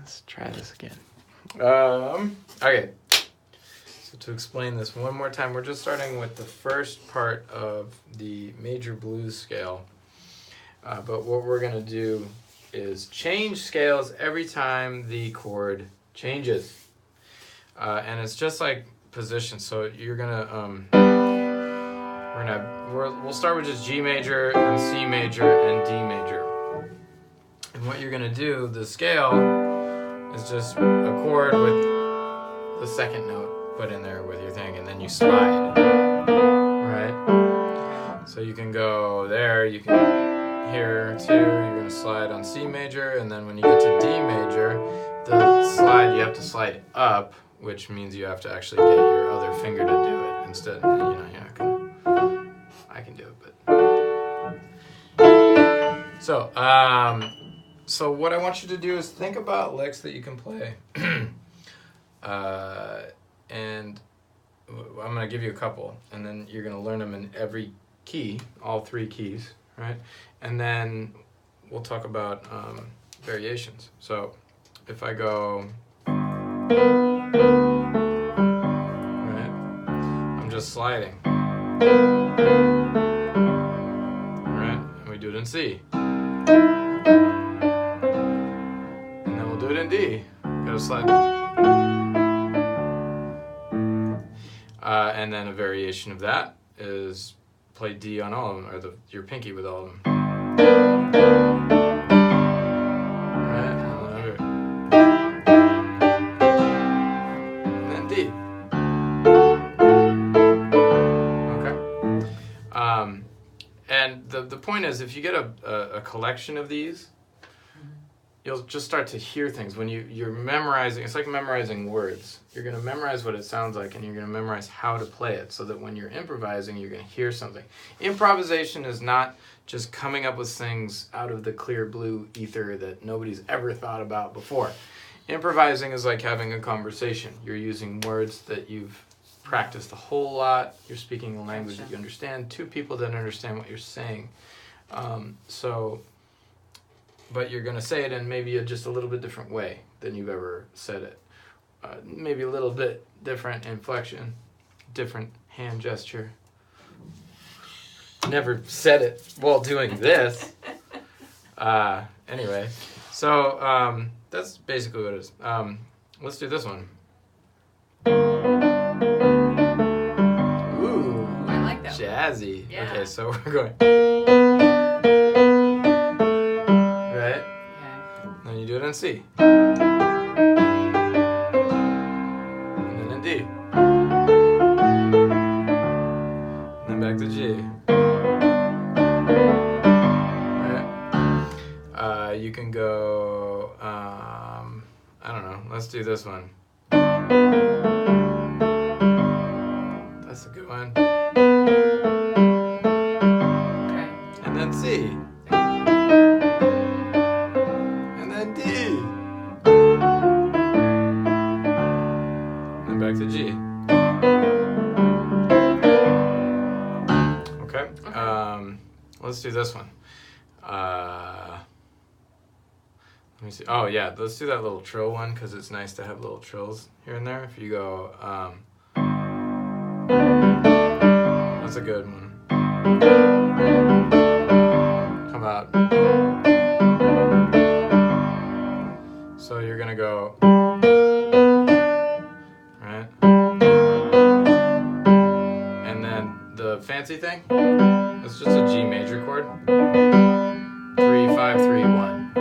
Let's try this again. Okay. So to explain this one more time, we're just starting with the first part of the major blues scale. But what we're going to do is change scales every time the chord changes. And it's just like position. So you're going to... We'll start with just G major and C major and D major. And what you're going to do, the scale, is just a chord with the second note put in there with your thing, and then you slide. Right? So you can go there, you can here too, you're going to slide on C major, and then when you get to D major, the slide, you have to slide up, which means you have to actually get your other finger to do it instead. You know, you're not going to... I can do it, but... So what I want you to do is think about licks that you can play. And I'm going to give you a couple, and then you're going to learn them in every key, all three keys, right? And then we'll talk about variations. So if I go... Right? I'm just sliding. Right? And we do it in C. And then we'll do it in D. Gotta slide. And then a variation of that is play D on all of them, or your pinky with all of them. Right? And then D. And the point is, if you get a collection of these, you'll just start to hear things. When you're memorizing, it's like memorizing words. You're going to memorize what it sounds like, and you're going to memorize how to play it, so that when you're improvising, you're going to hear something. Improvisation is not just coming up with things out of the clear blue ether that nobody's ever thought about before. Improvising is like having a conversation. You're using words that you've practiced a whole lot. You're speaking a language that you understand. Two people that understand what you're saying. But you're going to say it in maybe just a little bit different way than you've ever said it. Maybe a little bit different inflection, different hand gesture. Never said it while doing this. Anyway, so that's basically what it is. Let's do this one. Ooh, I like that. Jazzy. Yeah. Okay, so we're going. Right? Okay. Then you do it in C. And then in D. And then back to G. Right? You can go, I don't know, let's do this one. That's a good one. Okay. And then C. And then D. And back to G. Okay. Let's do this one. Let me see. Oh yeah, let's do that little trill one, because it's nice to have little trills here and there. If you go, that's a good one. How about? So you're gonna go, right? And then the fancy thing, it's just a G major chord. 3, 5, 3, 1.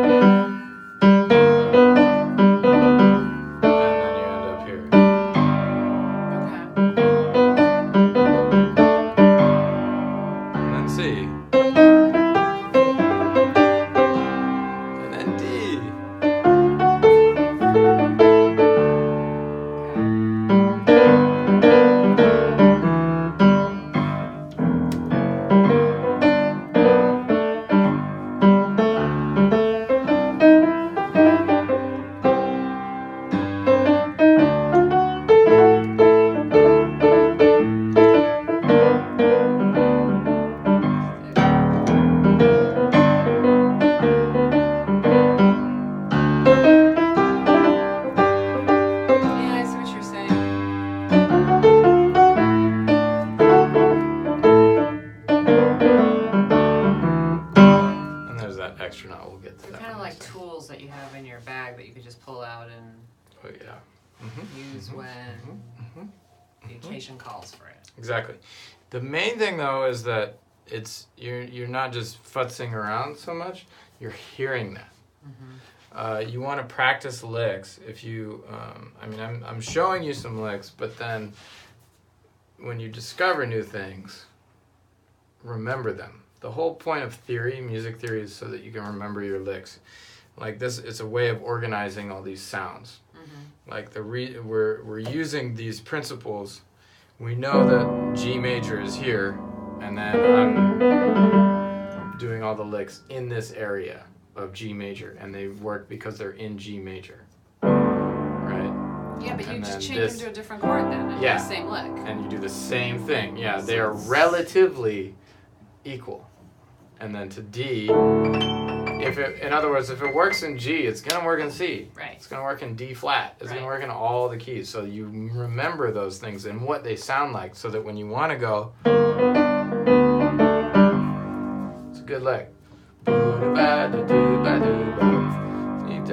that you have in your bag that you could just pull out and use when the occasion calls for it. Exactly. The main thing though is that you're not just futzing around so much, you're hearing that. You want to practice licks. If you, I'm showing you some licks, but then when you discover new things, remember them. The whole point of theory, music theory, is so that you can remember your licks. Like this, it's a way of organizing all these sounds. Like we're using these principles. We know that G major is here, and then I'm doing all the licks in this area of G major, and they work because they're in G major, right? Yeah, but you just change them to a different chord then, and do the same lick. And you do the same thing. Yeah, they are relatively equal. And then to D, in other words, if it works in G, it's gonna work in C. Right. It's gonna work in D flat. It's gonna work in all the keys. So you remember those things and what they sound like, so that when you want to go, it's a good lick.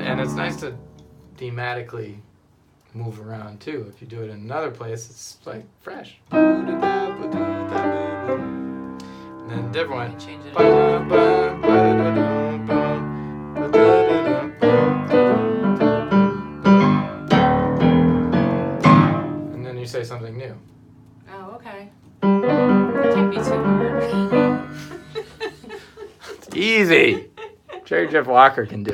And it's nice to thematically move around too. If you do it in another place, it's like fresh. And then different one. Change it. And then you say something new. Oh, okay. That can't be too hard. It's easy. Jerry Jeff Walker can do it.